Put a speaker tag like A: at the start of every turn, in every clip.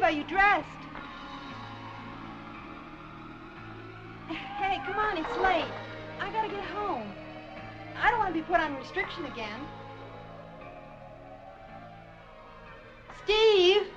A: are you dressed? Hey, come on, it's late. I gotta get home. I don't want to be put on restriction again. Steve!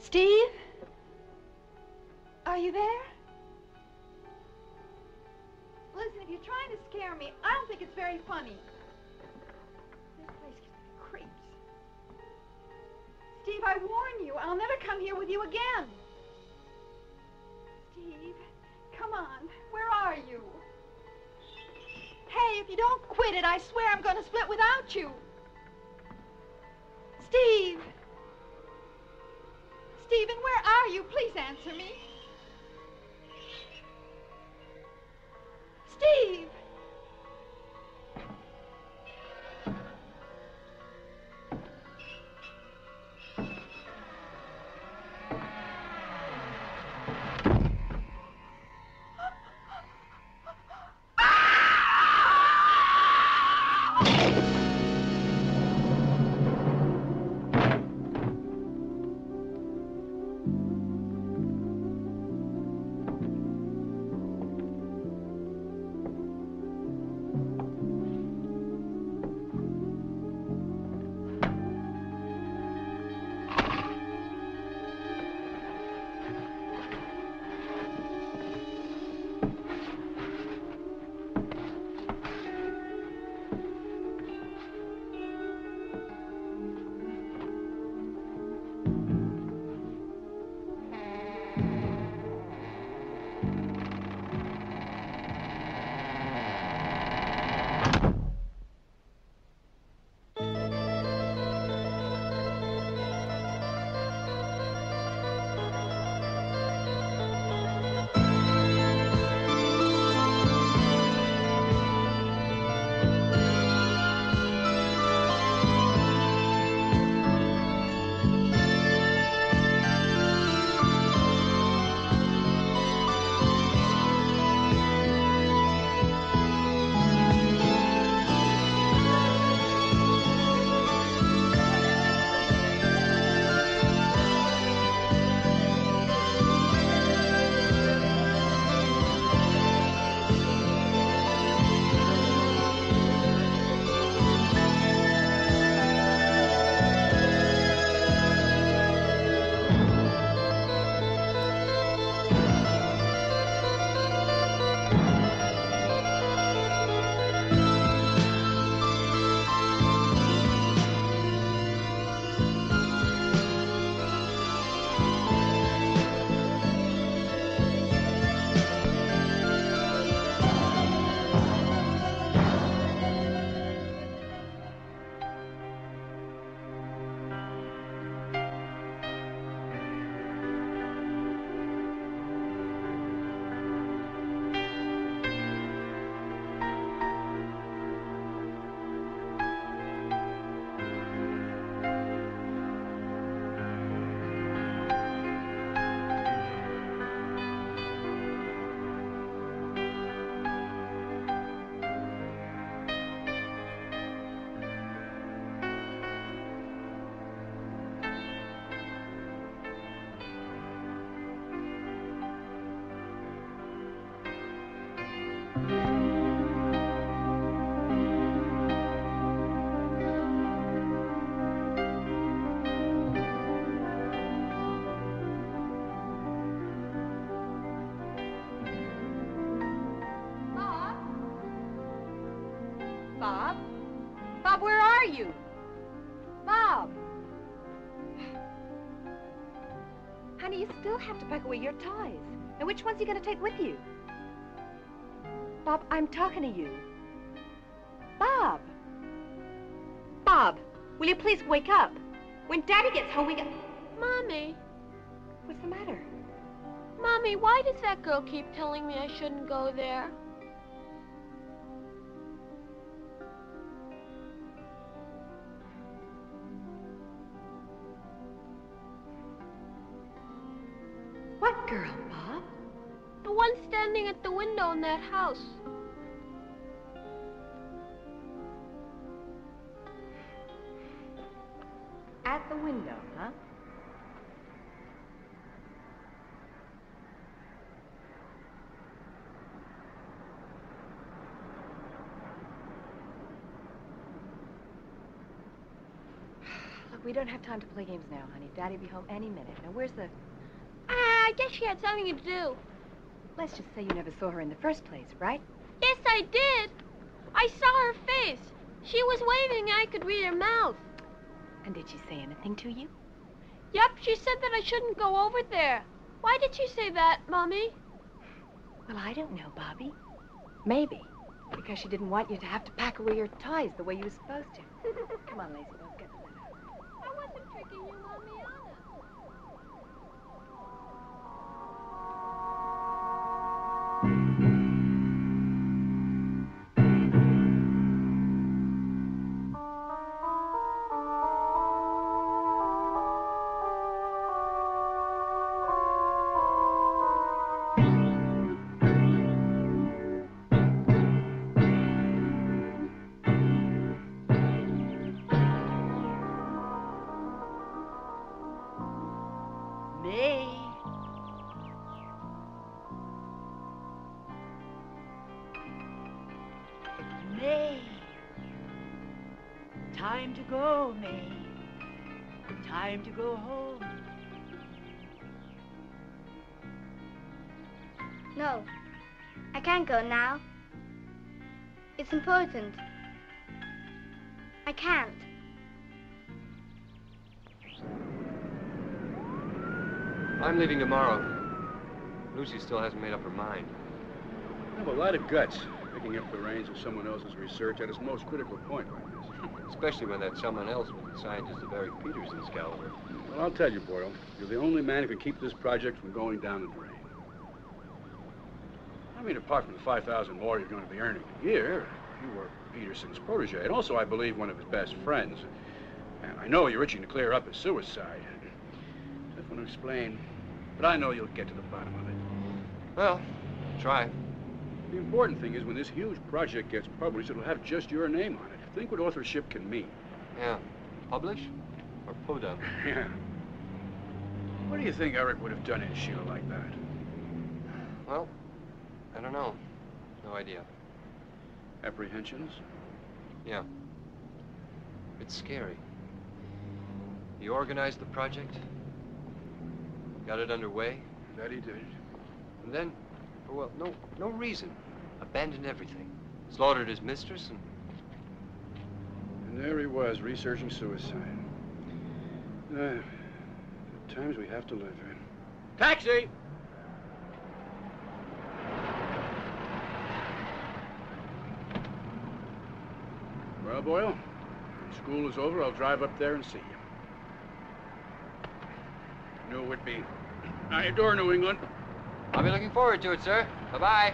A: Steve? Are you there? Listen, if you're trying to scare me, I don't think it's very funny. This place gives me the creeps. Steve, I warn you, I'll never come here with you again. Steve, come on, where are you? Hey, if you don't quit it, I swear I'm going to split without you. Steve! Stephen, where are you? Please answer me. Steve!
B: Bob? Bob, where are you? Bob! Honey, you still have to pack away your toys. And which ones are you going to take with you? Bob, I'm talking to you. Bob! Bob, will you please wake up? When Daddy gets home, we got...
C: Mommy.
B: What's the matter?
C: Mommy, why does that girl keep telling me I shouldn't go there?
B: What girl, Bob?
C: The one standing at the window in that house.
B: At the window, huh? Look, we don't have time to play games now, honey. Daddy'll be home any minute. Now, where's the...
C: I guess she had something to do.
B: Let's just say you never saw her in the first place, right?
C: Yes, I did. I saw her face. She was waving and I could read her mouth.
B: And did she say anything to you?
C: Yep, she said that I shouldn't go over there. Why did she say that, Mommy?
B: Well, I don't know, Bobby. Maybe. Because she didn't want you to have to pack away your toys the way you were supposed to. Come on, Lacey, let's get the letter.
C: I wasn't tricking you, Mommy.
D: Time to go, May. Time to go home.
E: No, I can't go now. It's important. I can't.
F: I'm leaving tomorrow. Lucy still hasn't made up her mind.
G: You have a lot of guts, picking up the reins of someone else's research at its most critical point like this.
F: Especially when that someone else was the scientist of Eric Peterson's caliber.
G: Well, I'll tell you, Boyle, you're the only man who can keep this project from going down the drain. I mean, apart from the $5,000 more you're going to be earning a year, you were Peterson's protege, and also, I believe, one of his best friends. And I know you're itching to clear up his suicide. I don't want to explain, but I know you'll get to the bottom of it.
F: Well, try.
G: The important thing is when this huge project gets published, it'll have just your name on it. Think what authorship can mean.
F: Yeah. Publish? Or podum?
G: Yeah. What do you think Eric would have done in Sheila like that?
F: Well, I don't know. No idea.
G: Apprehensions?
F: Yeah. It's scary. He organized the project. Got it underway.
G: That he did.
F: And then, for, well, no reason, abandoned everything. Slaughtered his mistress and
G: there he was, researching suicide. The times we have to live in. Taxi! Well, Boyle, when school is over, I'll drive up there and see you. Knew it would be. I adore New England.
F: I'll be looking forward to it, sir. Bye-bye.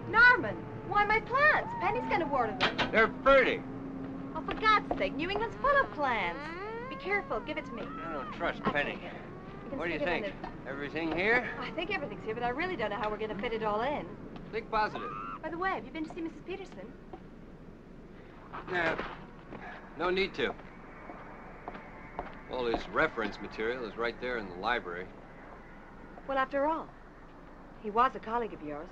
B: Norman, why my plants? Penny's gonna water them.
F: They're pretty.
B: Oh, for God's sake, New England's full of plants. Be careful, give it to me.
F: I don't trust
B: I
F: Penny.
B: can't. You can
F: What do you
B: stick it in
F: think? Everything here?
B: I think everything's here, but I really don't know how we're gonna fit it all in.
F: Think positive.
B: By the way, have you been to see Mrs. Peterson?
F: Nah. No need to. All his reference material is right there in the library.
B: Well, after all, he was a colleague of yours.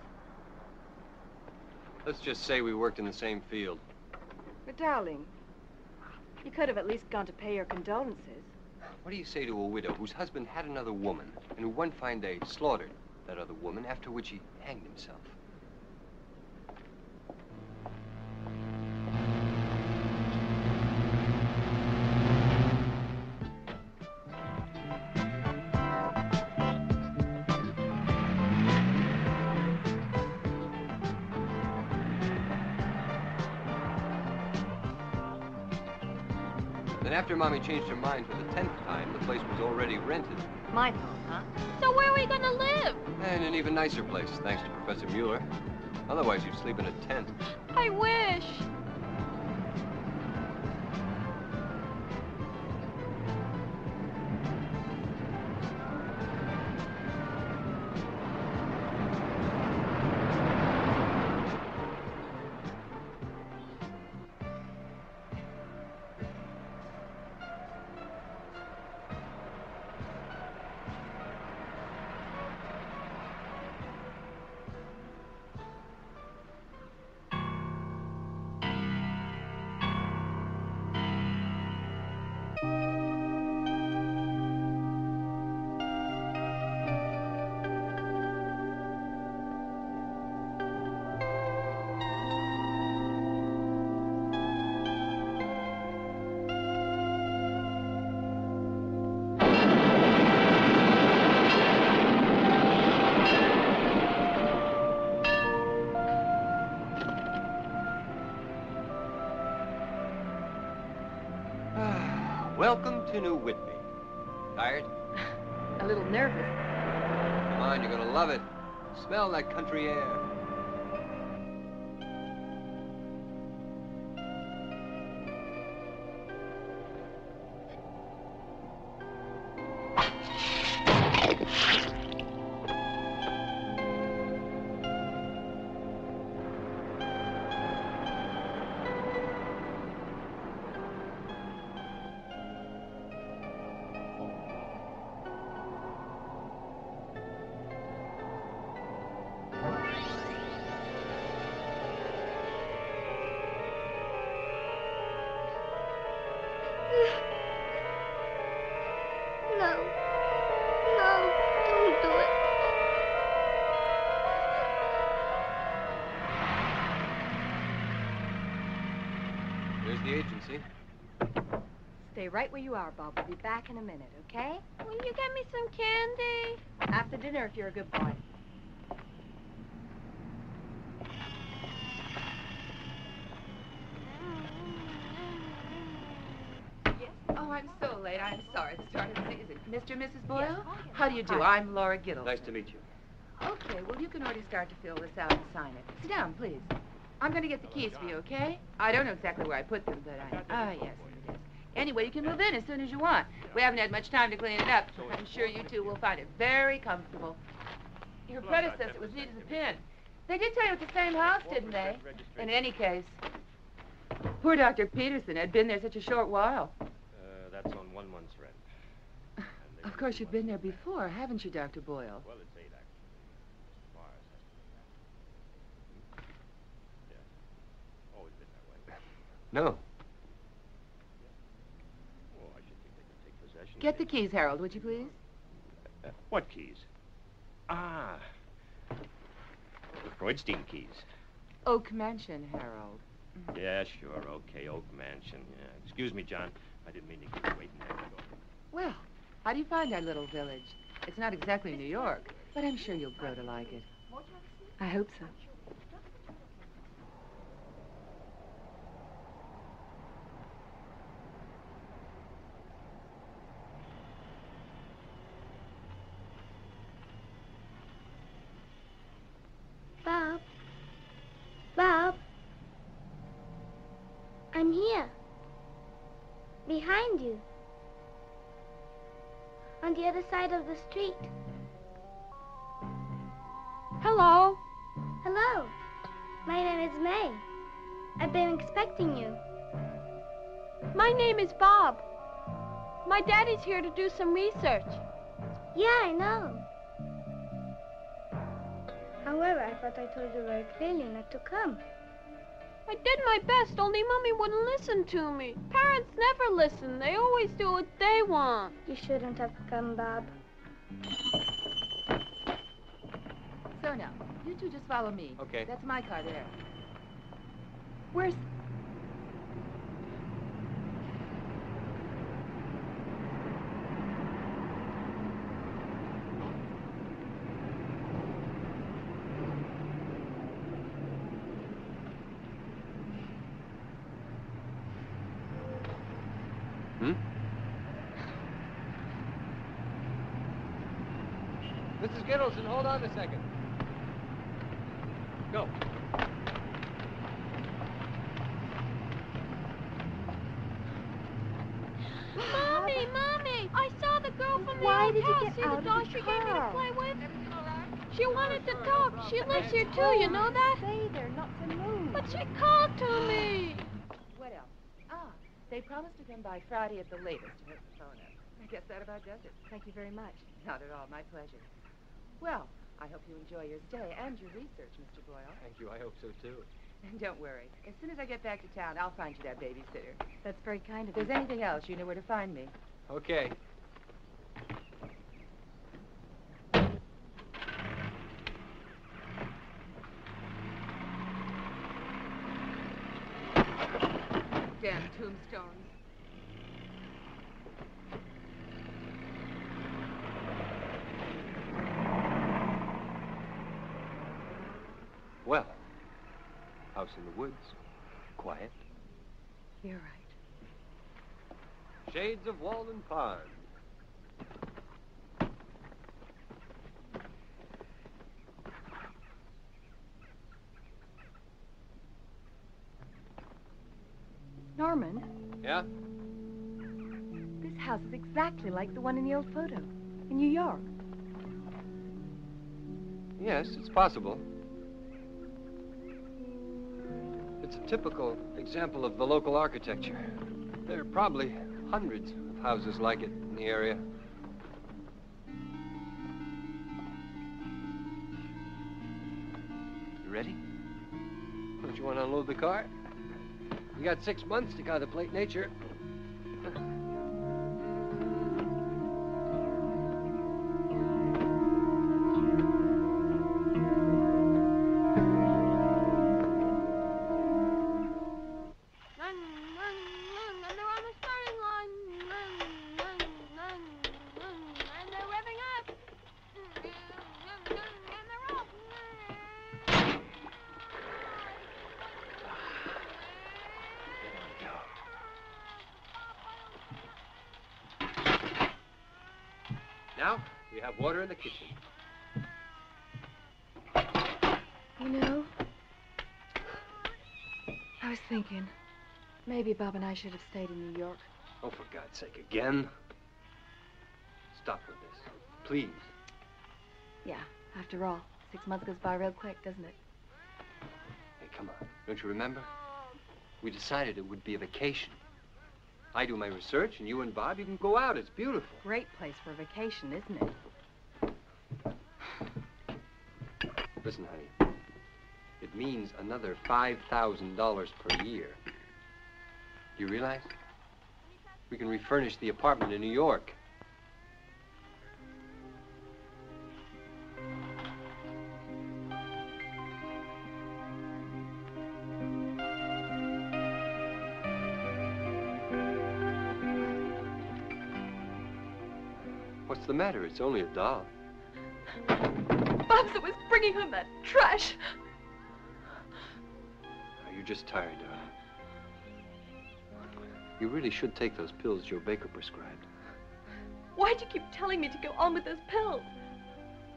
F: Let's just say we worked in the same field.
B: But, darling, you could have at least gone to pay your condolences.
F: What do you say to a widow whose husband had another woman, and who one fine day slaughtered that other woman, after which he hanged himself? Then after Mommy changed her mind for the 10th time, the place was already rented.
B: My fault, huh?
C: So where are we gonna live?
F: And an even nicer place, thanks to Professor Mueller. Otherwise, you'd sleep in a tent.
C: I wish.
F: Welcome to New Whitby. Tired?
B: A little nervous.
F: Come on, you're gonna love it. Smell that country air.
E: No. No, don't do it.
F: There's the agency.
B: Stay right where you are, Bob. We'll be back in a minute, okay?
C: Will you get me some candy?
B: After dinner if you're a good boy.
H: Oh, I'm so late. I'm sorry. The start of the season. Mr. and Mrs. Boyle?
B: Yes.
H: How do you do?
B: Hi.
H: I'm Laura Giddle.
F: Nice to meet you.
H: Okay, well, you can already start to fill this out and sign it. Sit down, please. I'm going to get the keys for you, okay? I don't know exactly where I put them, but yes, here it is. Anyway, you can move in as soon as you want. We haven't had much time to clean it up. I'm sure you two will find it very comfortable. Your predecessor was neat as a pin. They did tell you it's the same house, didn't they? In any case, poor Dr. Peterson had been there such a short while.
I: That's on 1 month's rent.
H: Of course, you've been there before, haven't you, Dr. Boyle?
I: Well, it's 8, actually. Mrs. Mars has to be back. Yeah. Always been that way.
F: No.
I: Oh, I should think they could take possession.
H: Get the keys, Harold, would you please?
I: What keys? Ah. The Freudstein keys.
H: Oak Mansion, Harold.
I: Yeah, sure. Okay, Oak Mansion. Yeah. Excuse me, John. I didn't mean to keep you waiting there.
H: Well, how do you find our little village? It's not exactly New York, but I'm sure you'll grow to like it.
B: I hope so.
E: Bob. Bob. I'm here. Behind you. On the other side of the street.
C: Hello.
E: Hello. My name is May. I've been expecting you.
C: My name is Bob. My daddy's here to do some research.
E: Yeah, I know. However, I thought I told you very clearly not to come.
C: I did my best, only Mommy wouldn't listen to me. Parents never listen. They always do what they want.
E: You shouldn't have come, Bob.
H: So now, you two just follow me.
F: Okay.
H: That's my car there.
B: Where's...
F: Hmm? Mrs. Gittleson, hold on a second. Go.
C: Mommy, Mommy! I saw the girl from the
B: Why
C: old
B: did you
C: house.
B: get
C: See
B: out
C: the
B: of
C: doll
B: the
C: she gave me to
B: car?
C: play with? She wanted to talk. She lives here too, you know that?
B: Stay there, not to move.
C: But she called to me.
H: What else? Ah, they promised to come by Friday at the latest to hook the phone up. I guess that about does it.
B: Thank you very much.
H: Not at all. My pleasure. Well, I hope you enjoy your stay and your research, Mr. Boyle.
F: Thank you. I hope so, too.
H: And don't worry. As soon as I get back to town, I'll find you that babysitter.
B: That's very kind
H: If
B: of you.
H: there's anything else, you know where to find me.
F: Okay.
H: Damn tombstones.
F: Well, house in the woods. Quiet.
B: You're right.
F: Shades of Walden Pond.
B: Norman,
F: Yeah?
B: this house is exactly like the one in the old photo in New York.
F: Yes, it's possible. It's a typical example of the local architecture. There are probably hundreds of houses like it in the area. You ready? Don't you want to unload the car? You got 6 months to contemplate nature.
C: And they're on the starting line. And they're revving up. And they're off.
F: Now, we have water in the kitchen.
B: You know, I was thinking, maybe Bob and I should have stayed in New York.
F: Oh, for God's sake, again? Stop with this, please.
B: Yeah, after all, 6 months goes by real quick, doesn't it?
F: Hey, come on. Don't you remember? We decided it would be a vacation. I do my research, and you and Bob, you can go out. It's beautiful.
B: Great place for a vacation, isn't it?
F: Listen, honey. It means another $5,000 per year. Do you realize? We can refurnish the apartment in New York. What's the matter? It's only a doll.
B: Bob's always bringing home that trash.
F: You're just tired, darling. You really should take those pills Joe Baker prescribed.
B: Why'd you keep telling me to go on with those pills?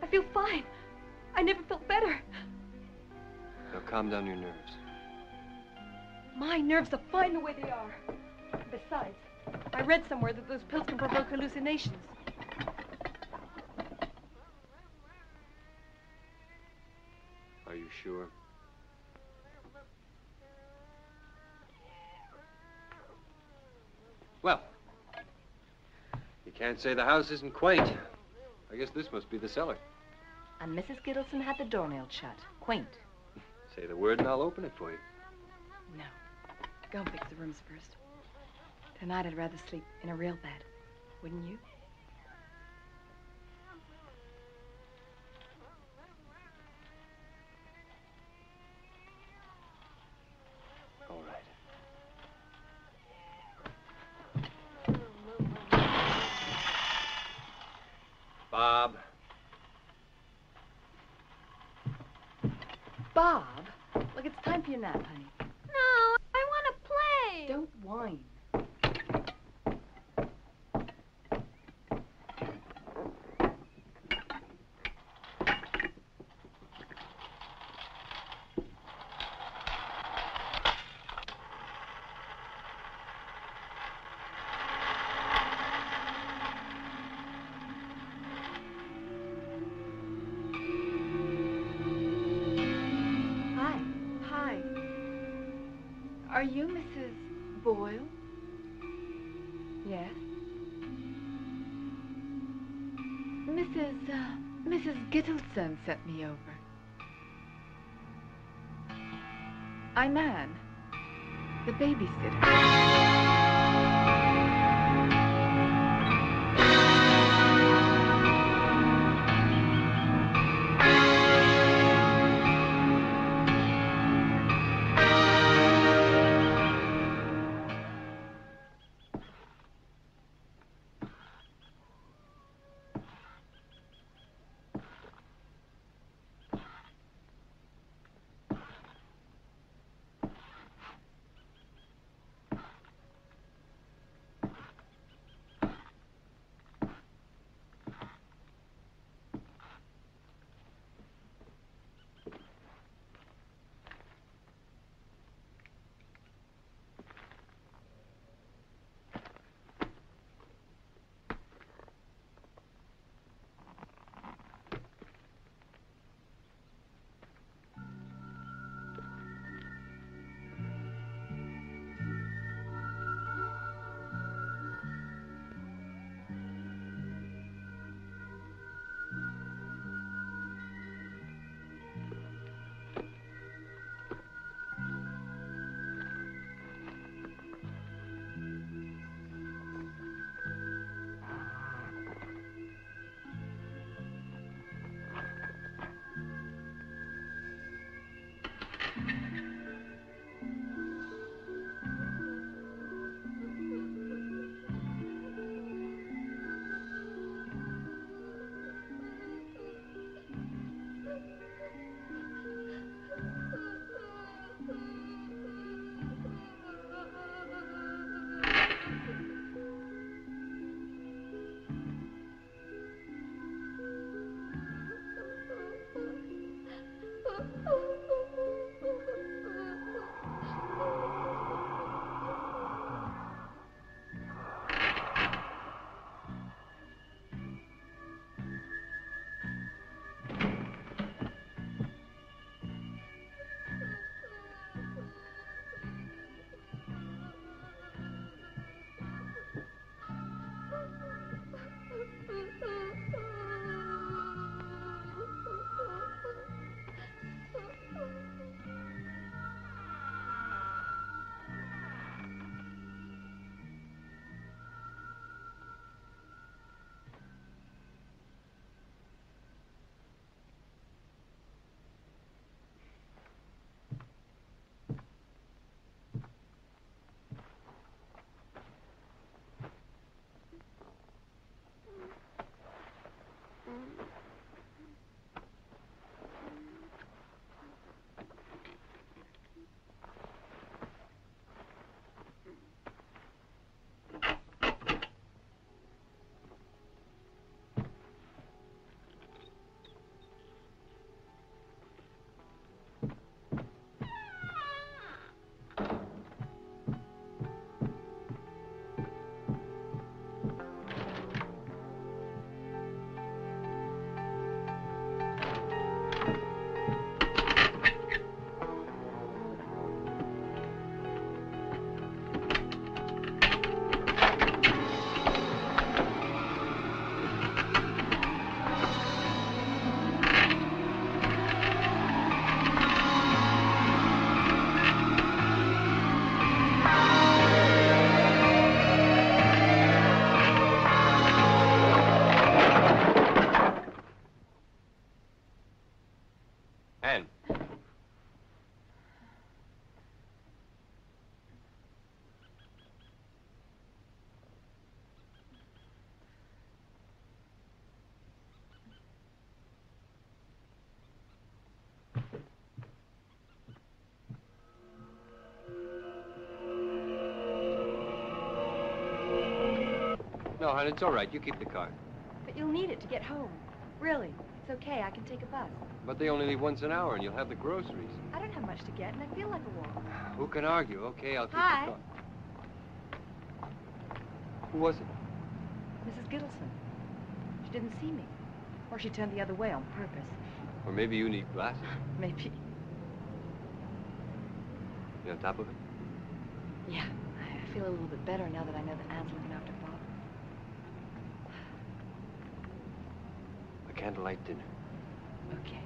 B: I feel fine. I never felt better.
F: Now calm down your nerves.
B: My nerves are fine the way they are. Besides, I read somewhere that those pills can provoke hallucinations.
F: Are you sure? Well, you can't say the house isn't quaint. I guess this must be the cellar.
B: And Mrs. Gittleson had the door nailed shut. Quaint.
F: Say the word and I'll open it for you.
B: No. Go and fix the rooms first. Tonight I'd rather sleep in a real bed. Wouldn't you?
F: All right. Bob.
B: Bob, look, it's time for your nap, honey.
C: No, I want to play.
B: Don't whine. you Mrs. Boyle? Yes. Mrs. Gittelson sent me over. I'm Anne, the babysitter.
F: No, hon, it's all right. You keep the car.
B: But you'll need it to get home. Really. It's okay. I can take a bus.
F: But they only leave once an hour, and you'll have the groceries.
B: I don't have much to get, and I feel like a walk.
F: Who can argue? Okay, I'll keep
B: Hi.
F: the car. Who was it?
B: Mrs. Gittleson. She didn't see me. Or she turned the other way on purpose.
F: Or maybe you need glasses.
B: Maybe.
F: You on top of it?
B: Yeah, I feel a little bit better now that I know that Anne's looking after Bob.
F: A candlelight dinner.
B: Okay.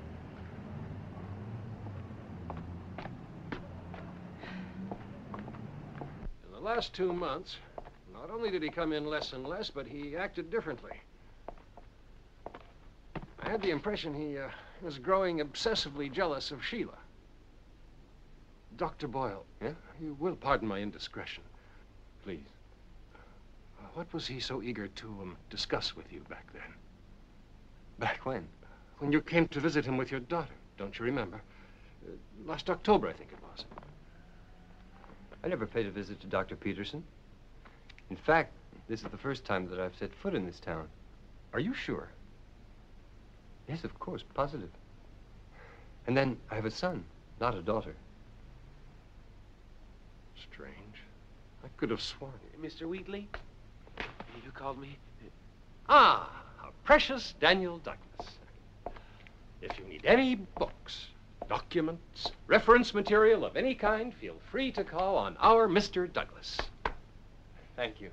J: In the last 2 months, not only did he come in less and less, but he acted differently. I had the impression he was growing obsessively jealous of Sheila. Dr. Boyle,
F: Yeah?
J: you will pardon my indiscretion.
F: Please.
J: What was he so eager to discuss with you back then?
F: Back when?
J: When you came to visit him with your daughter, don't you remember? Last October, I think it was.
F: I never paid a visit to Dr. Peterson. In fact, this is the first time that I've set foot in this town.
J: Are you sure?
F: Yes, of course, positive. And then I have a son, not a daughter.
J: Strange. I could have sworn.
K: Mr. Wheatley, you called me?
J: Ah, our precious Daniel Douglas. If you need any books, documents, reference material of any kind, feel free to call on our Mr. Douglas.
F: Thank you.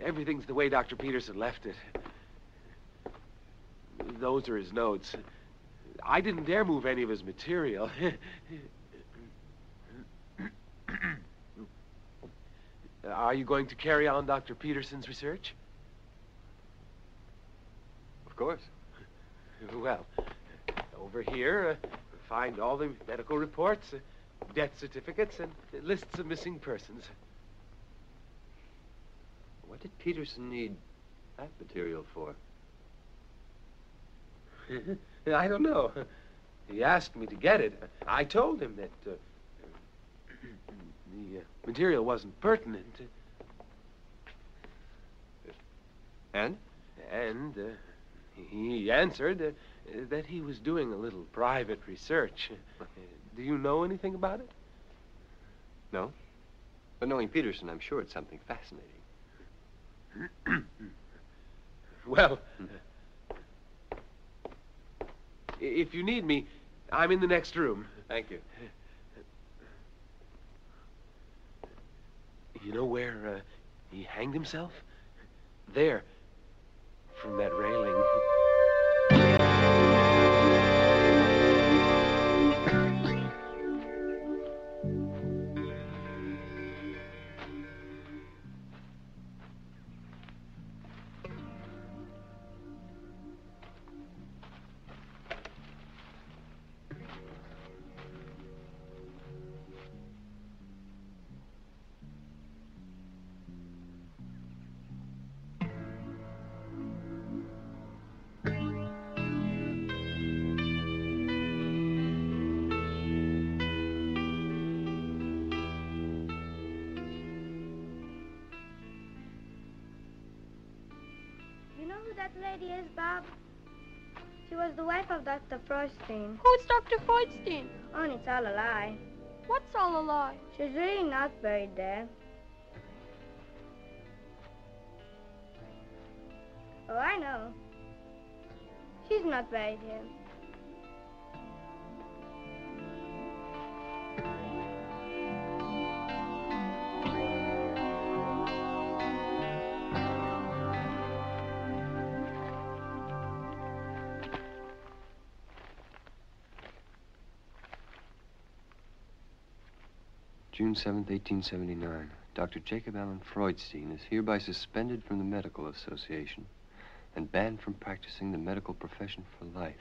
K: Everything's the way Dr. Peterson left it. Those are his notes. I didn't dare move any of his material. Are you going to carry on Dr. Peterson's research?
F: Of course.
K: Well, over here, find all the medical reports, death certificates, and lists of missing persons.
F: What did Peterson need that material for?
K: I don't know. He asked me to get it. I told him that the material wasn't pertinent.
F: And?
K: And he answered that he was doing a little private research. Do you know anything about it?
F: No. But knowing Peterson, I'm sure it's something fascinating.
K: Well, if you need me, I'm in the next room.
F: Thank you.
K: You know where he hanged himself? There, from that railing.
E: That lady is, Bob? She was the wife of Dr. Freudstein.
C: Who's Dr. Freudstein?
E: Oh, and it's all a lie.
C: What's all a lie?
E: She's really not buried there. Oh, I know. She's not buried here.
F: June 7th, 1879. Dr. Jacob Allen Freudstein is hereby suspended from the Medical Association and banned from practicing the medical profession for life.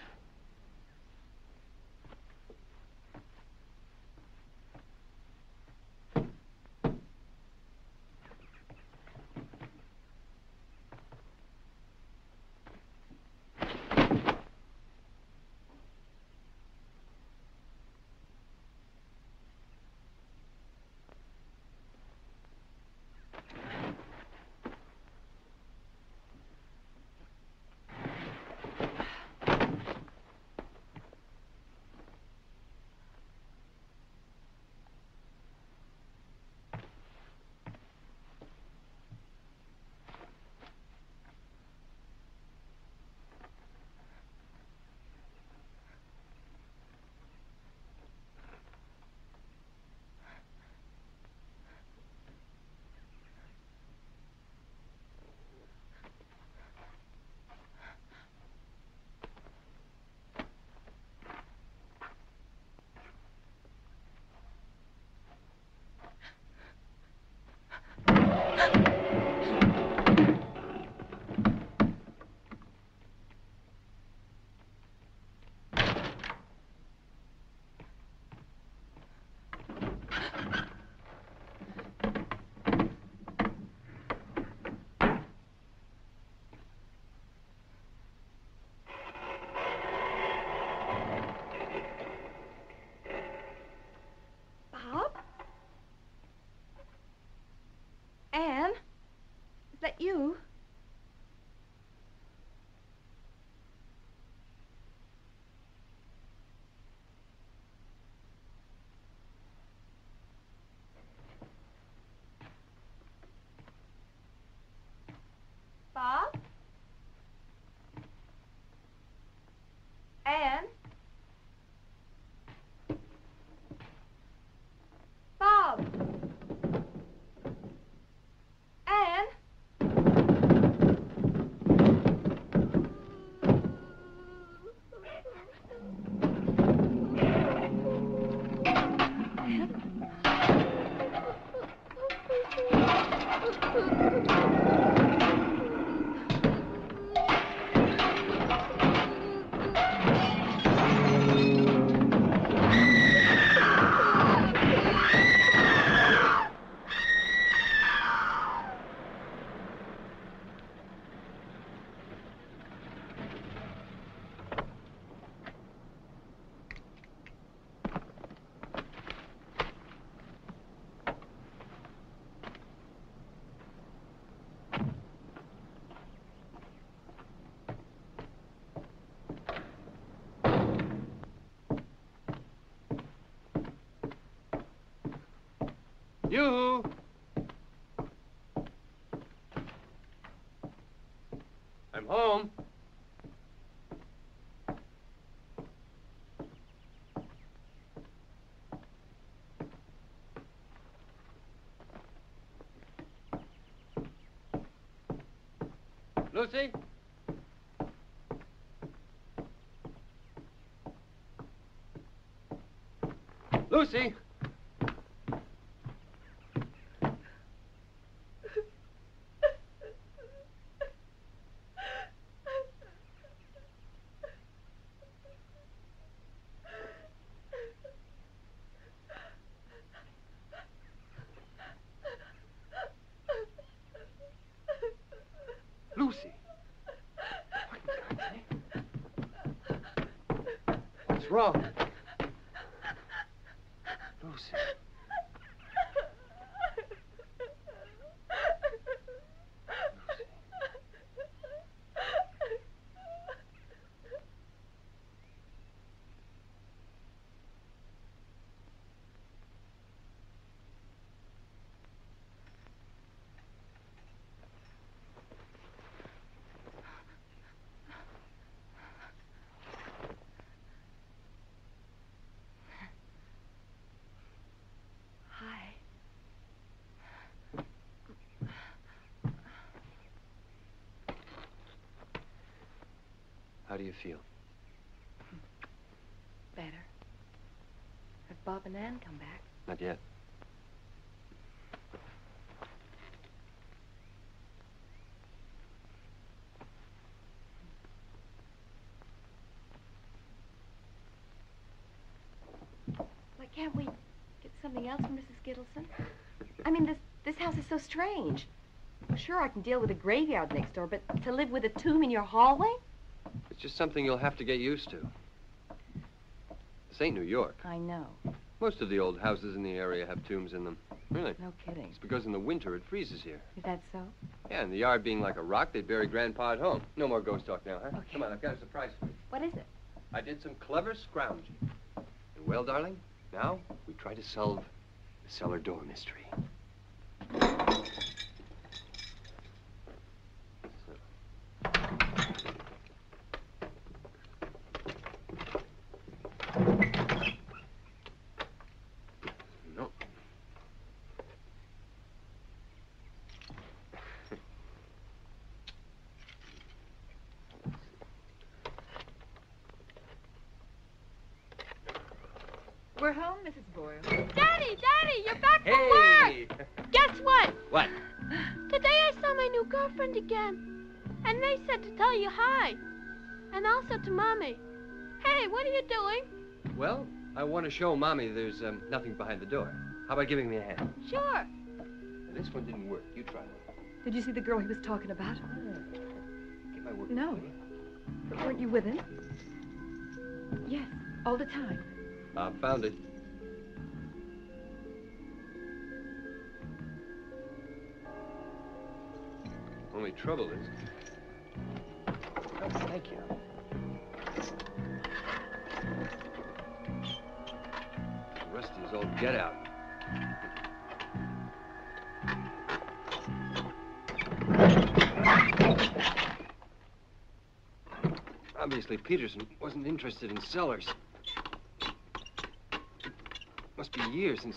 J: You! I'm home. Lucy? Lucy! Lucy! What's wrong? Lucy. How do you feel?
B: Better. Have Bob and Ann come back?
F: Not yet.
B: Why can't we get something else from Mrs. Gittleson? I mean, this house is so strange. Well, sure, I can deal with a graveyard next door, but to live with a tomb in your hallway?
F: It's just something you'll have to get used to. This ain't New York.
B: I know.
F: Most of the old houses in the area have tombs in them. Really?
B: No kidding.
F: It's because in the winter it freezes here.
B: Is that so?
F: Yeah, and the yard being like a rock, they'd bury Grandpa at home. No more ghost talk now, huh?
B: Okay.
F: Come on, I've got a surprise for you.
B: What is it?
F: I did some clever scrounging. And well, darling, now we try to solve the cellar door mystery. No.
B: We're home, Mrs. Boyle.
C: Daddy, you're back from
F: Hey!
C: work. Guess what?
F: What?
C: Today I saw my new girlfriend again. And they said to tell you hi. And also to Mommy. Hey, what are you doing?
F: Well, I want to show Mommy there's nothing behind the door. How about giving me a hand?
C: Sure.
F: Now, this one didn't work. You try one.
B: Did you see the girl he was talking about?
F: Get my work.
B: No. But weren't you with him? Yes, all the time.
F: I found it. Only trouble is... Oh, thank you. Rusty is all get out. Obviously, Peterson wasn't interested in cellars. Must be years since...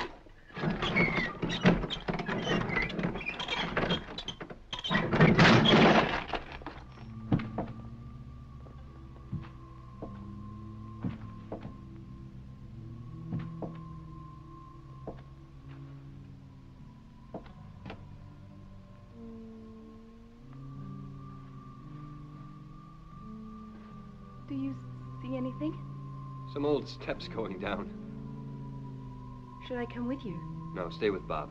B: anything?
F: Some old steps going down.
B: Should I come with you?
F: No, stay with Bob.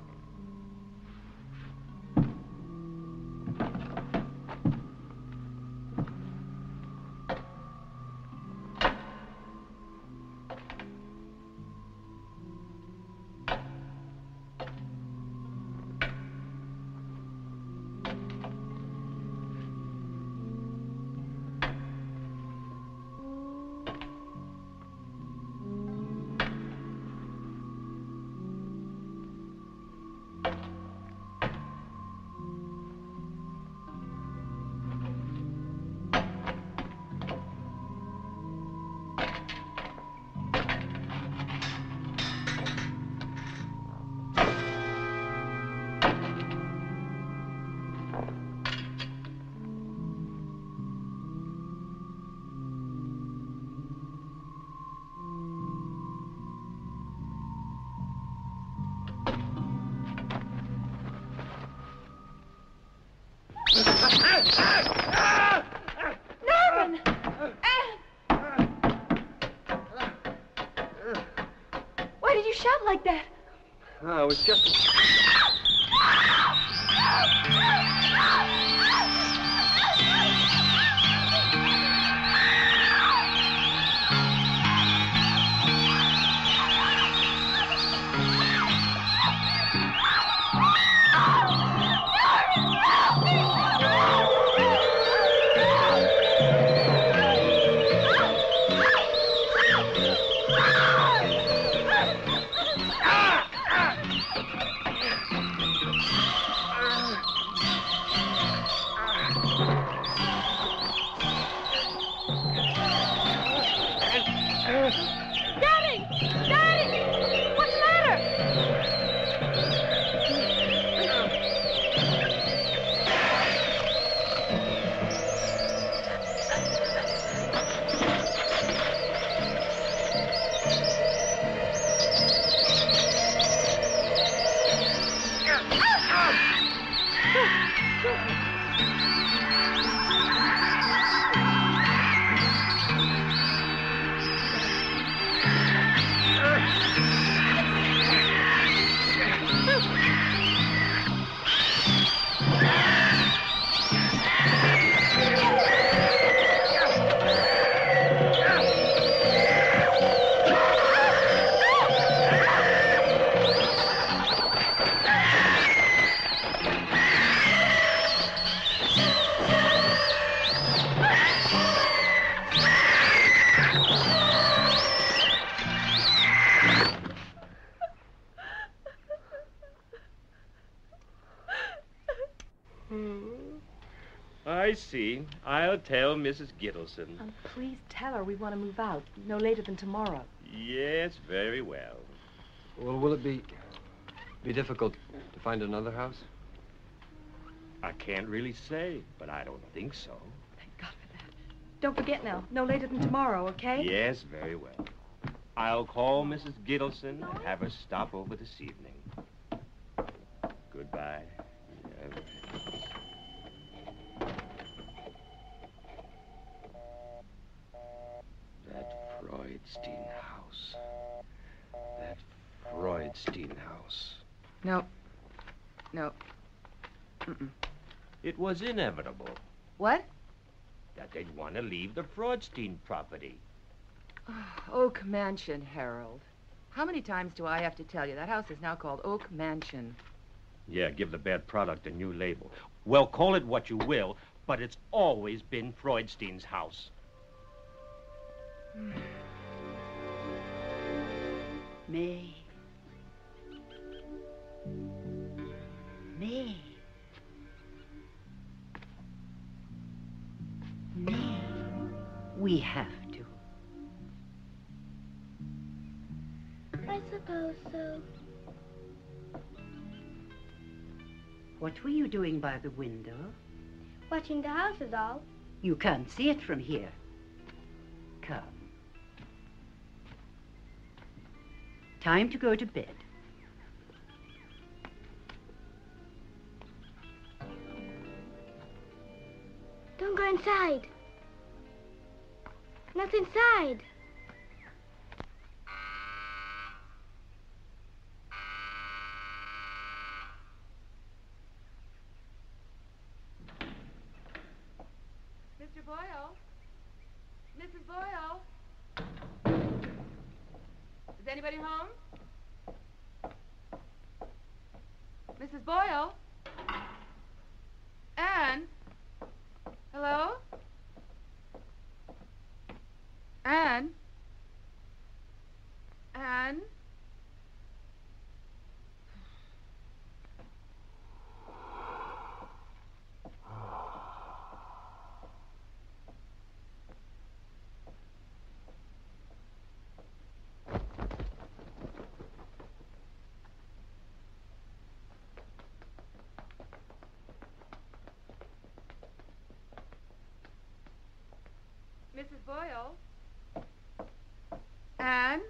B: Norman! Why did you shout like that?
F: Oh, it was just...
K: I see. I'll tell Mrs. Gittleson.
B: Please tell her we want to move out, no later than tomorrow.
K: Yes, very well.
F: Well, will it be difficult to find another house?
K: I can't really say, but I don't think so.
B: Thank God for that. Don't forget now, no later than tomorrow, okay?
K: Yes, very well. I'll call Mrs. Gittleson and have her stop over this evening. Goodbye. Yeah. That Freudstein house. That Freudstein house.
H: No. No. Mm-mm.
K: It was inevitable
H: What?
K: that they'd want to leave the Freudstein property.
H: Oak Mansion, Harold. How many times do I have to tell you? That house is now called Oak Mansion.
K: Yeah, give the bad product a new label. Well, call it what you will, but it's always been Freudstein's house.
D: May. May. May. We have to.
E: I suppose so.
D: What were you doing by the window?
E: Watching the house is all.
D: You can't see it from here. Come. Time to go to bed.
E: Don't go inside. Not inside.
H: Is anybody home? Mrs. Boyle? Anne? Hello? Anne? Anne? Mrs. Boyle? Anne?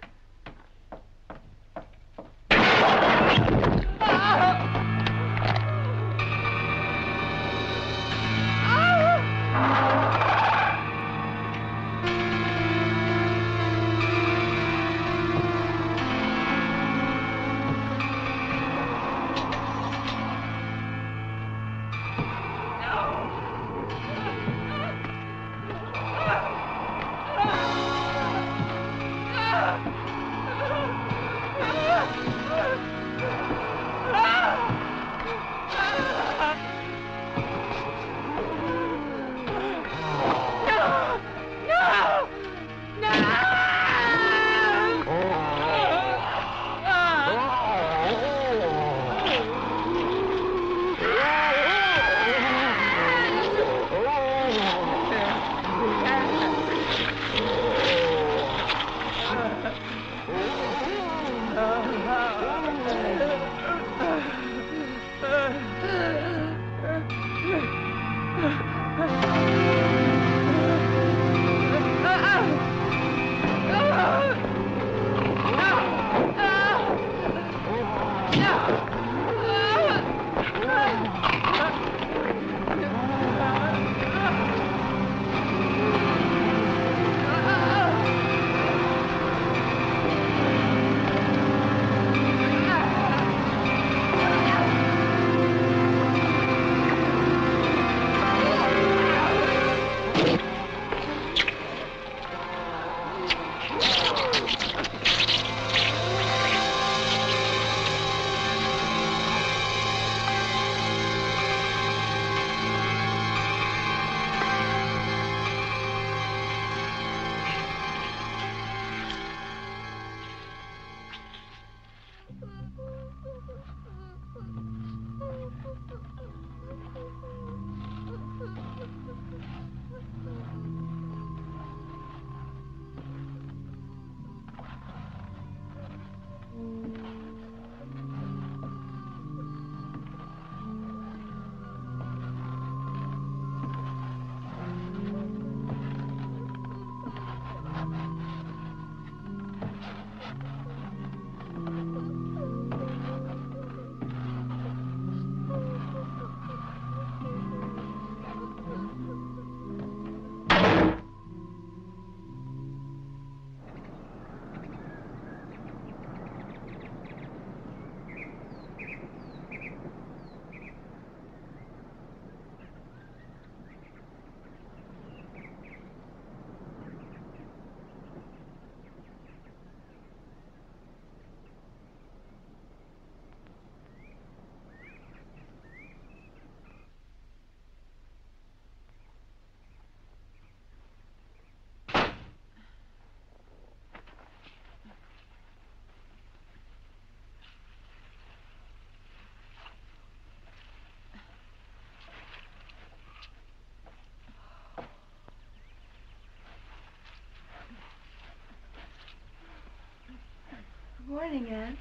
B: Good morning, Anne.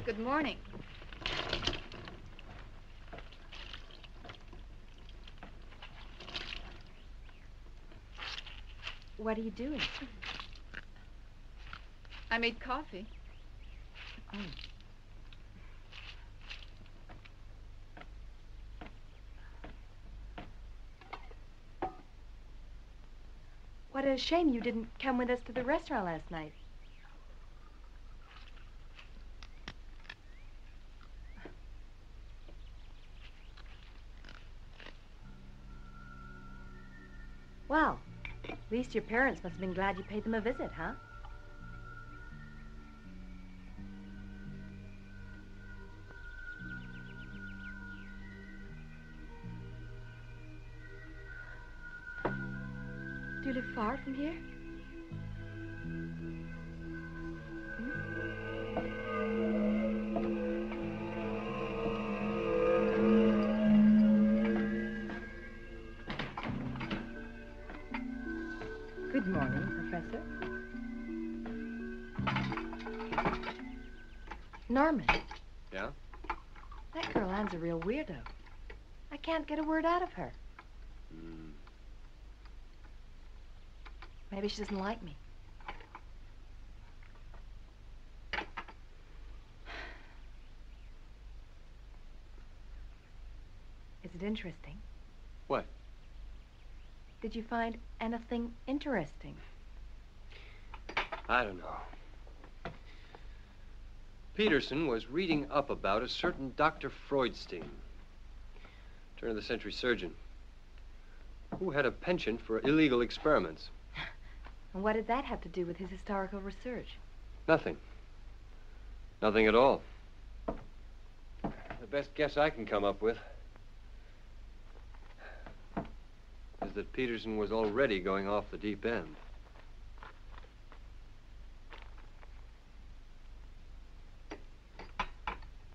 A: Good morning.
B: What are you doing?
A: I made coffee.
B: Oh. What a shame you didn't come with us to the restaurant last night. Well, At least your parents must have been glad you paid them a visit, huh? Do you live far from here? Good morning, Professor. Norman.
F: Yeah?
B: That girl Anne's a real weirdo. I can't get a word out of her. Maybe she doesn't like me. Is it interesting?
F: What?
B: Did you find anything interesting?
F: I don't know. Peterson was reading up about a certain Dr. Freudstein, turn-of-the-century surgeon, who had a penchant for illegal experiments.
B: And what did that have to do with his historical research?
F: Nothing. Nothing at all. The best guess I can come up with is that Peterson was already going off the deep end.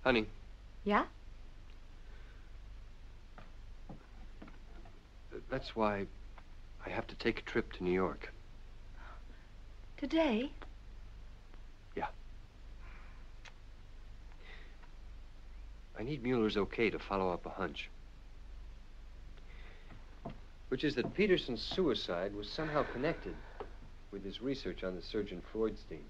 F: Honey.
B: Yeah?
F: That's why I have to take a trip to New York.
B: Today?
F: Yeah. I need Mueller's okay to follow up a hunch. Which is that Peterson's suicide was somehow connected with his research on the surgeon Freudstein.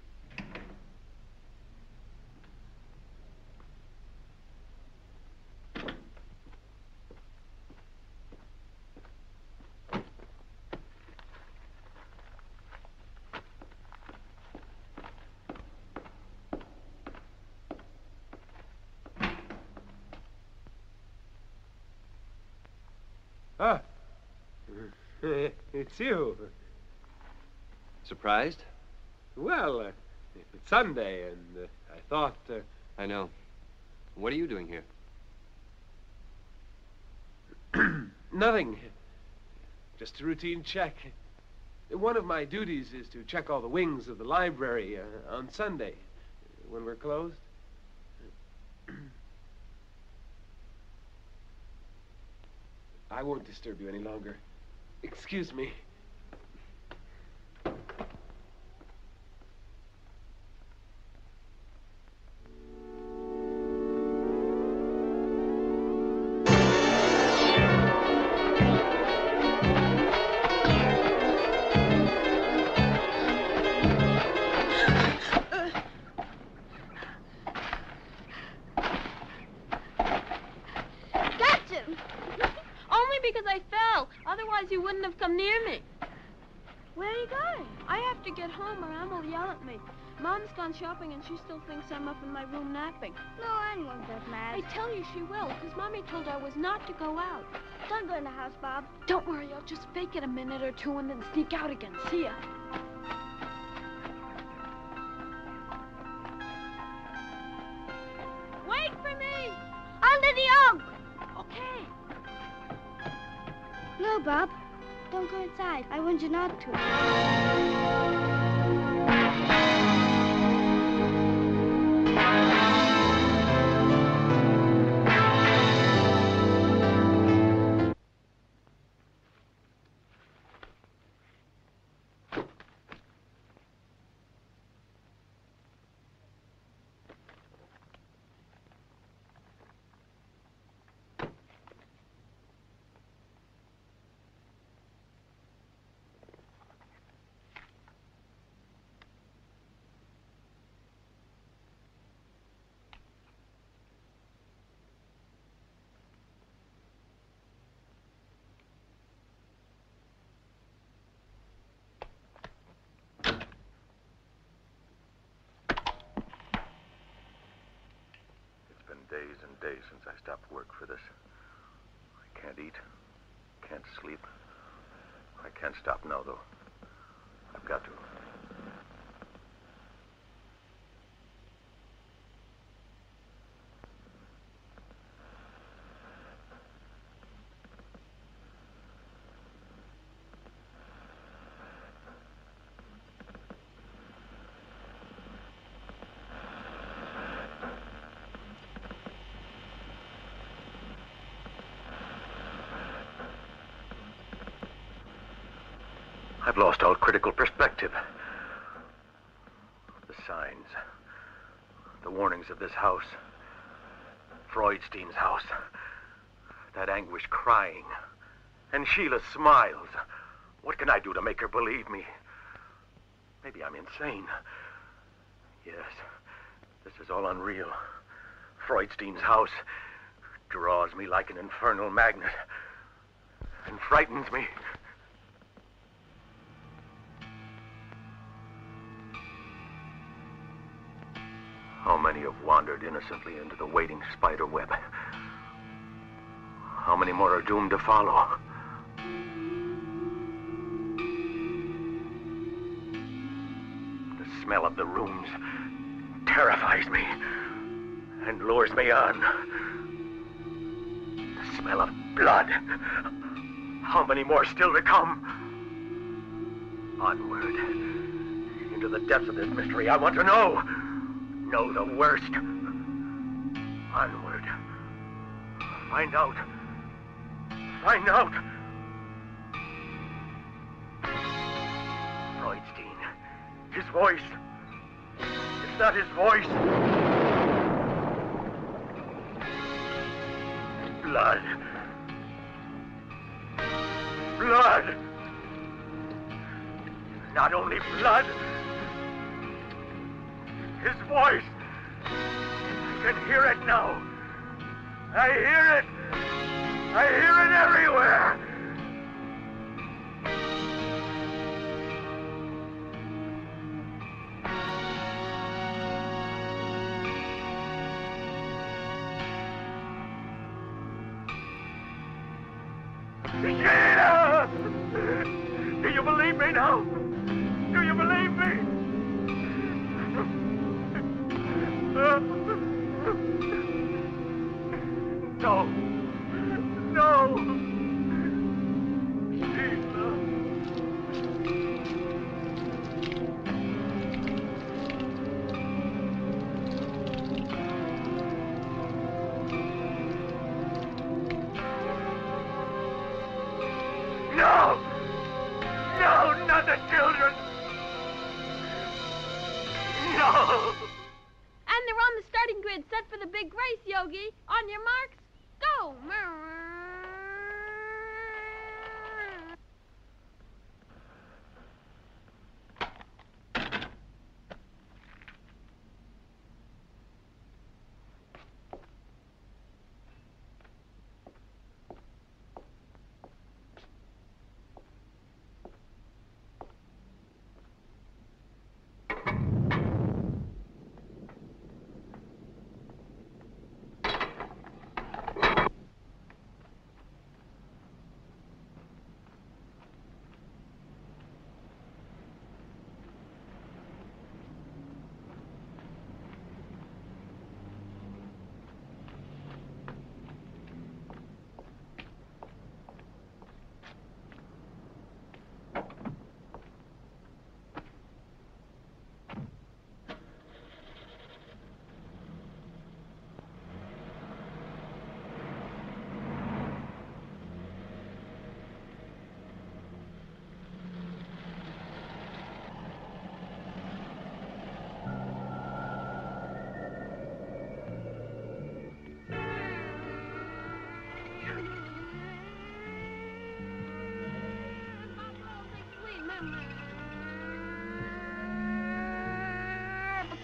K: Ah, it's you.
F: Surprised?
K: Well, it's Sunday, and I thought...
F: I know. What are you doing here?
K: Nothing. Just a routine check. One of my duties is to check all the wings of the library on Sunday, when we're closed. I won't disturb you any longer. Excuse me.
C: You wouldn't have come near me. Where are you going? I have to get home or Anne will yell at me. Mom's gone shopping and she still thinks I'm up in my room napping.
E: No, Anne won't get mad.
C: I tell you she will, because Mommy told her I was not to go out.
E: Don't go in the house, Bob.
C: Don't worry, I'll just fake it a minute or two and then sneak out again. See ya. Wait for me!
E: Under the oak!
C: Okay.
E: No, Bob. Don't go inside. I want you not to.
I: Days and days since I stopped work for this. I can't eat, can't sleep. I can't stop now, though.
L: I've got to. I've lost all critical perspective. The signs, the warnings of this house, Freudstein's house, that anguish crying, and Sheila's smiles. What can I do to make her believe me? Maybe I'm insane. Yes, this is all unreal. Freudstein's house draws me like an infernal magnet and frightens me. How many have wandered innocently into the waiting spider web? How many more are doomed to follow? The smell of the rooms terrifies me and lures me on. The smell of blood. How many more still to come? Onward. Into the depths of this mystery. I want to know. Know the worst. Onward. Find out. Find out. Freudstein. His voice. It's not his voice. Blood. Blood. Not only blood. His voice. I can hear it now. I hear it. I hear it everywhere. Sheila! Do you believe me now? Do you believe me? No. No. Sheila. No. No, not the children. No.
C: And they're on the starting grid, set for the big race, Yogi. On your marks, go!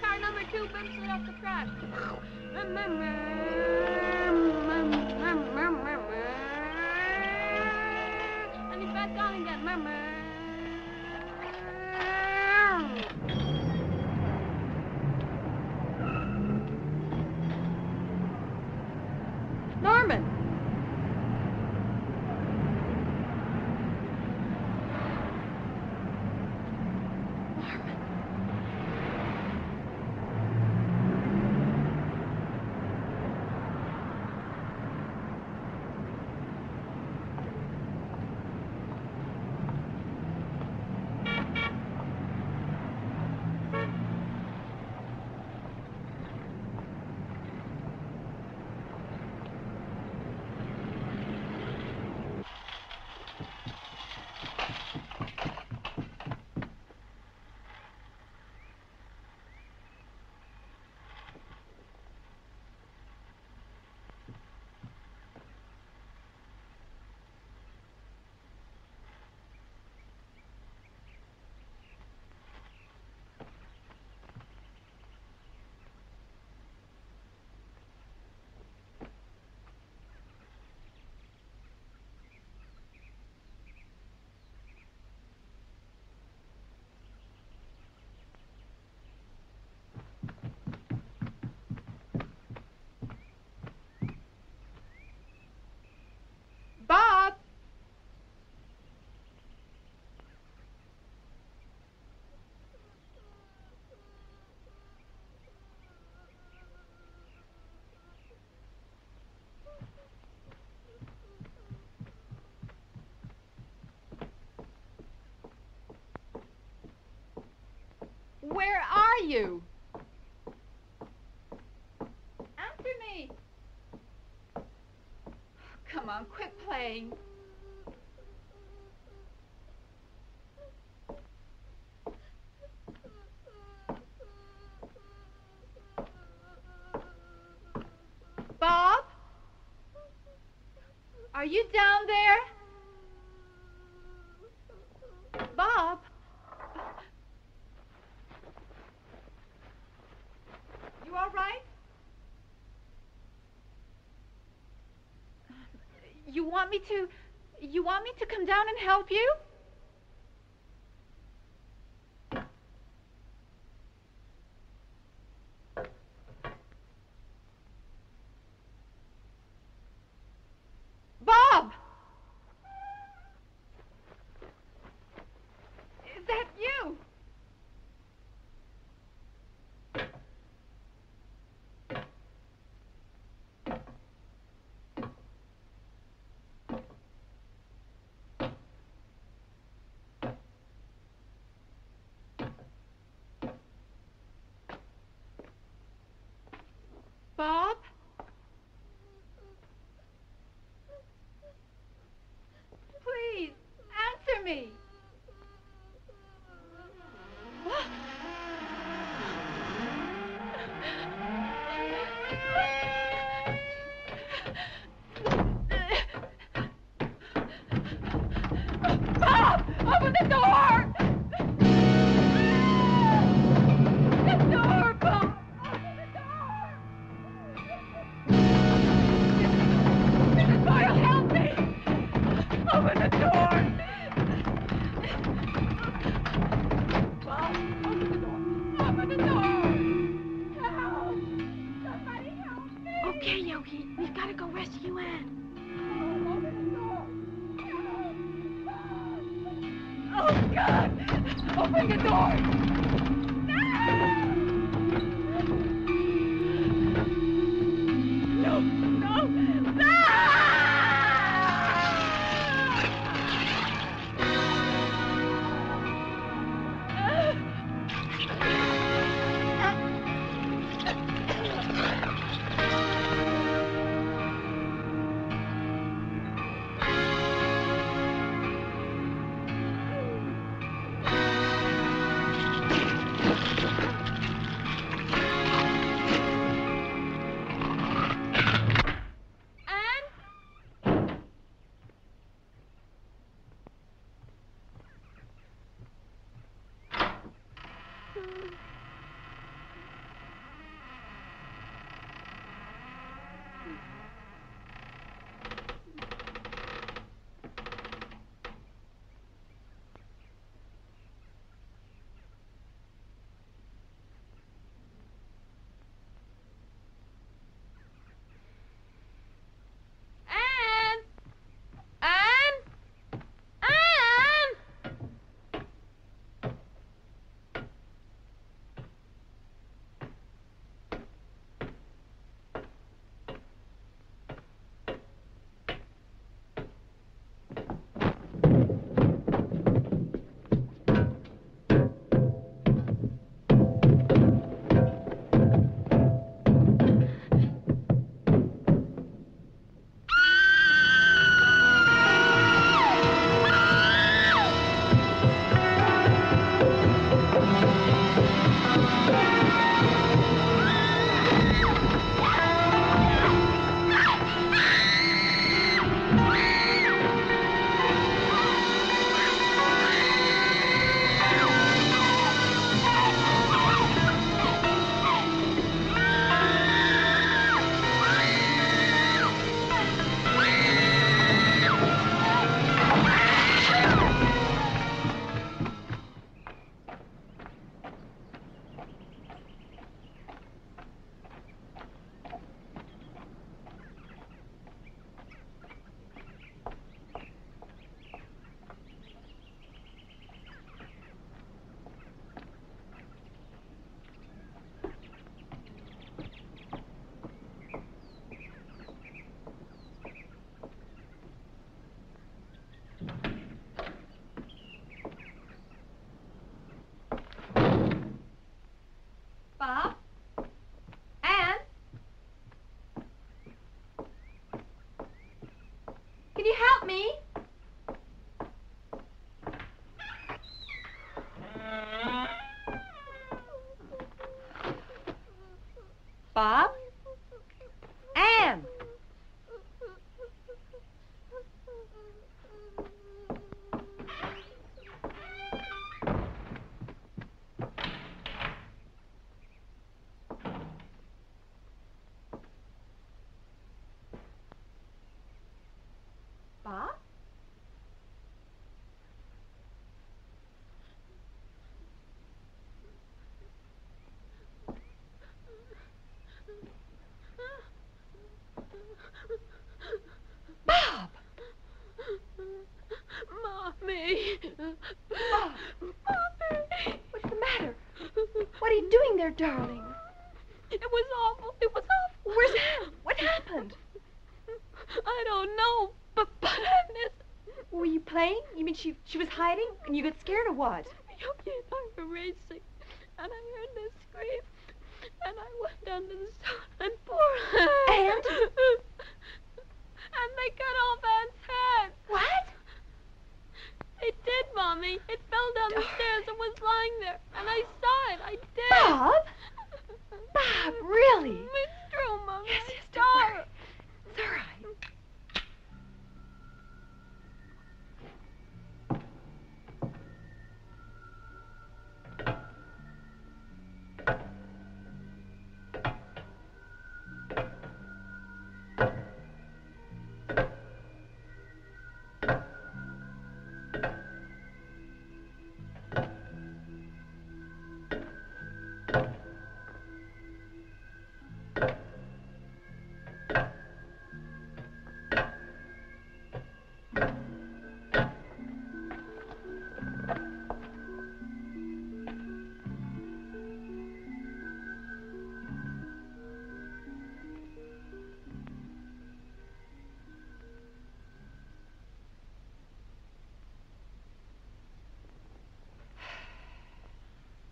C: Car number 2 bumps it off the track. And he's back on again. Norman!
A: you. Answer me. Come on, quit playing. Bob? Are you down there? Bob? You all right? You want me to come down and help you? Bob! Is that you? Bob? Please, answer me. Bob, open the door! The door, Bob! Open the door! Mrs. Boyle, help me! Open the door! Bob, open the door! Open the door! Help! Somebody help me!
C: Okay, Yogi, we've got to go rescue Anne.
A: Oh, God! Open the door! No! No! No!
B: Can you help me? Bob? Anne! Bob? Bob!
C: Mommy!
B: Bob! Mommy! What's the matter? What are you doing there, darling?
C: It was awful. It was awful.
B: Where's Anne? What happened?
C: I don't know, but I missed.
B: Were you playing? You mean she was hiding and you got scared or what?
C: Yes, I was racing, and I heard this scream, and I went down to the stone and poor
B: And?
C: And they cut off Anne's head.
B: What?
C: It did, Mommy. It fell down the stairs and was lying there, and I saw it. I did.
B: Bob? Bob, really?
C: It's true, Mommy.
B: Yes,
C: I
B: don't
C: saw
B: worry.
C: it.
B: It's all right.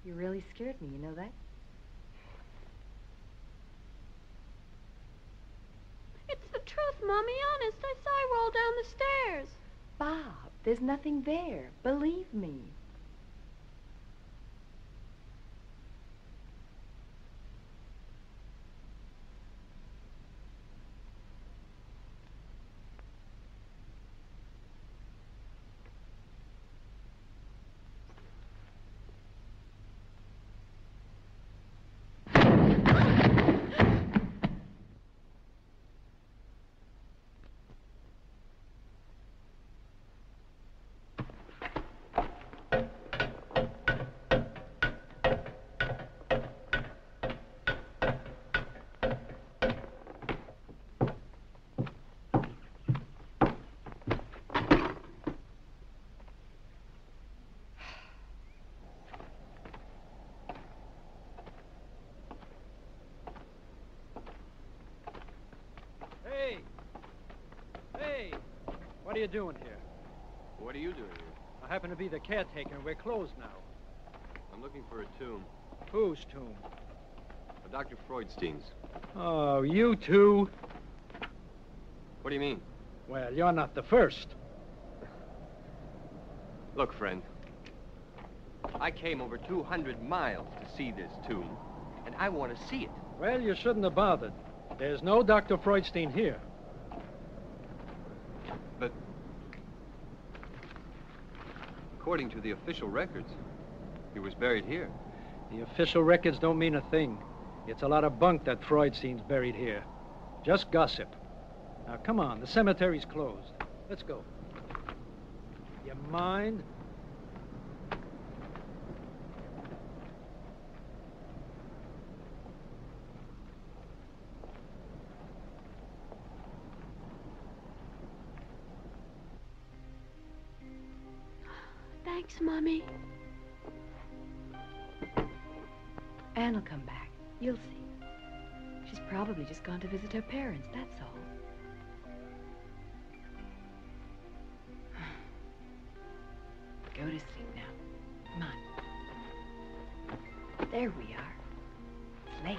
B: You really scared me, you know that?
C: It's the truth, Mommy. Honest. I saw I roll down the stairs.
B: Bob, there's nothing there. Believe me.
M: Hey! What are you doing here?
F: What are you doing here?
M: I happen to be the caretaker, and we're closed now.
F: I'm looking for a tomb.
M: Whose tomb?
F: Dr. Freudstein's.
M: Oh, you two?
F: What do you mean?
M: Well, you're not the first.
F: Look, friend. I came over 200 miles to see this tomb, and I want to see it.
M: Well, you shouldn't have bothered. There's no Dr. Freudstein here.
F: But according to the official records, he was buried here.
M: The official records don't mean a thing. It's a lot of bunk that Freudstein's buried here. Just gossip. Now, come on. The cemetery's closed. Let's go. You mind?
C: Thanks, Mommy.
B: Anne will come back. You'll see. She's probably just gone to visit her parents, that's all. Go to sleep now. Come on. There we are. It's late.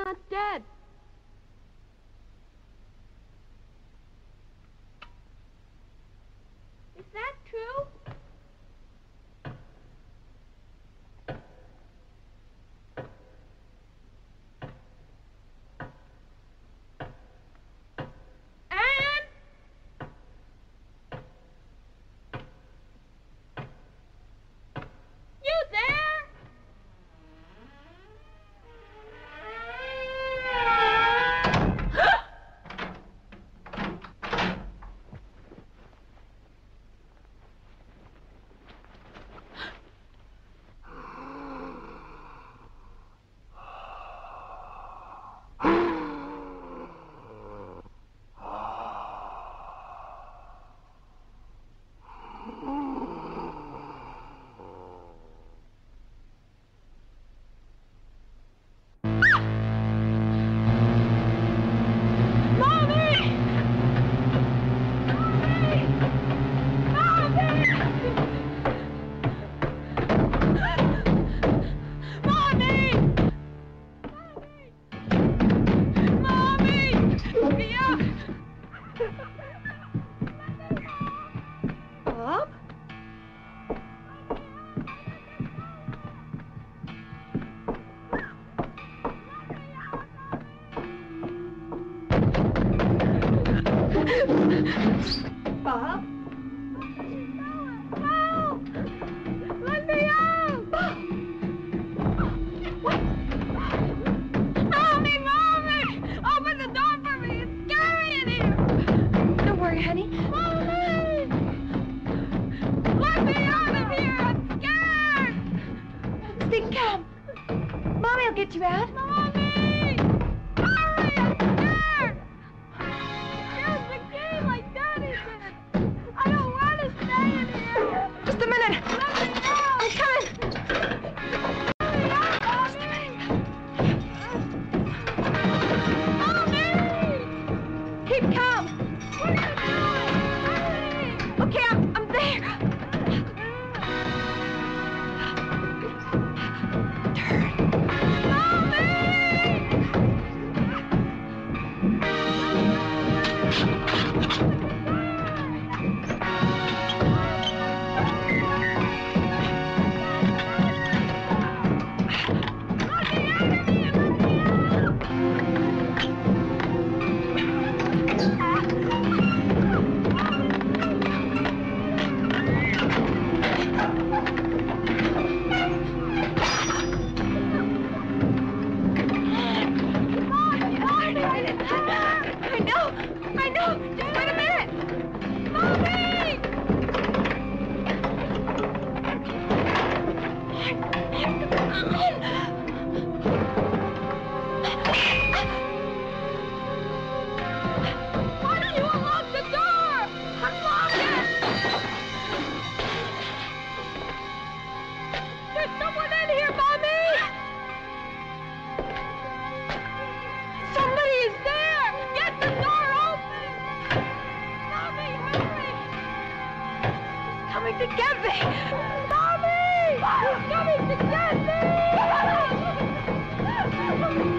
C: not dead. Is that true?
A: Bob?
C: Help! Let me out! What? Help me, Mommy! Open the door for me! It's scary in here!
B: Don't worry, honey.
C: Mommy! Let me out of here! I'm scared!
B: Stay calm. Mommy'll get you out.
C: Mommy! Hurry! I'm scared! Here's the key like Daddy did. I don't want to stay in here.
B: Just a minute.
C: Let me out!
B: I'm coming.
C: Hurry up, Mommy! Mommy!
B: Keep calm.
C: What are you doing? Hurry!
B: Okay, I'm there. I know. Just wait a minute.
C: Mommy! Why don't you unlock the door? Unlock it! There's someone in here, Mommy! Somebody is there! Get the door open! Mommy, hurry! He's coming to get me! Mommy! He's coming to get me!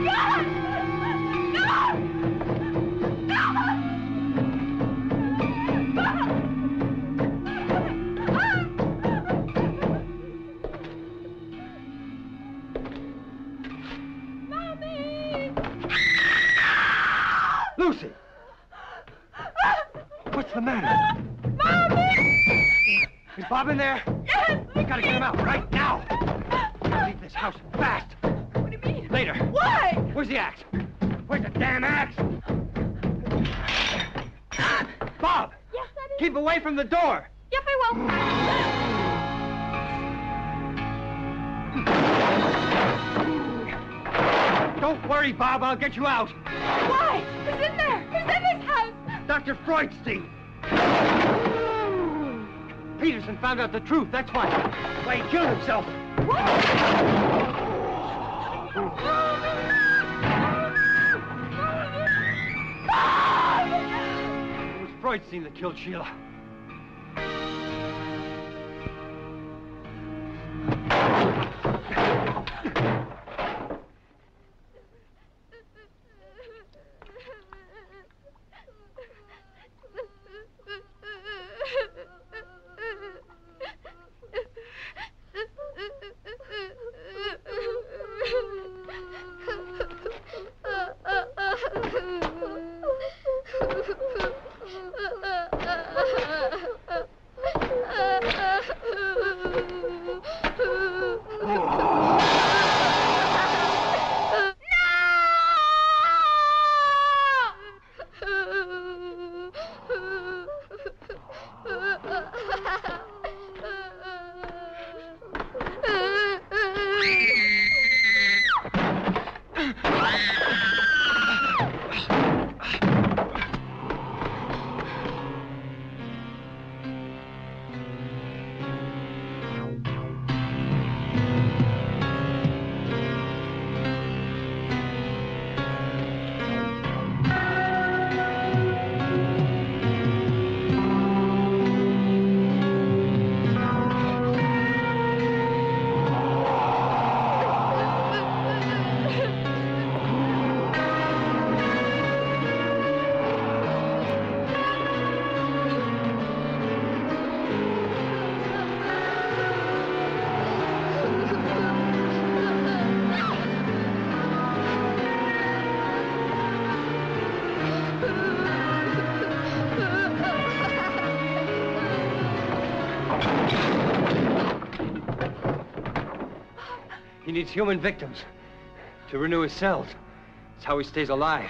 C: God! God! Mommy!
F: Lucy! What's the matter?
C: Mommy!
F: Is Bob in there?
C: Yes!
F: We gotta get him out right now! Gotta leave this house fast!
C: What do you mean?
F: Later.
C: Why?
F: Where's the axe? Where's the damn axe? Bob!
C: Yes, Daddy?
F: Keep away from the door!
C: Yep, I will.
F: Don't worry, Bob. I'll get you out.
C: Why? Who's in there? Who's in this house?
F: Dr. Freudstein. Peterson found out the truth. That's why he killed himself. It was Freudstein that killed Sheila. He needs human victims to renew his cells. It's how he stays alive.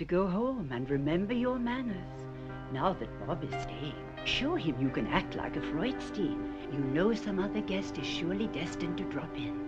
D: to go home and remember your manners. Now that Bob is staying, show him you can act like a Freudstein. You know some other guest is surely destined to drop in.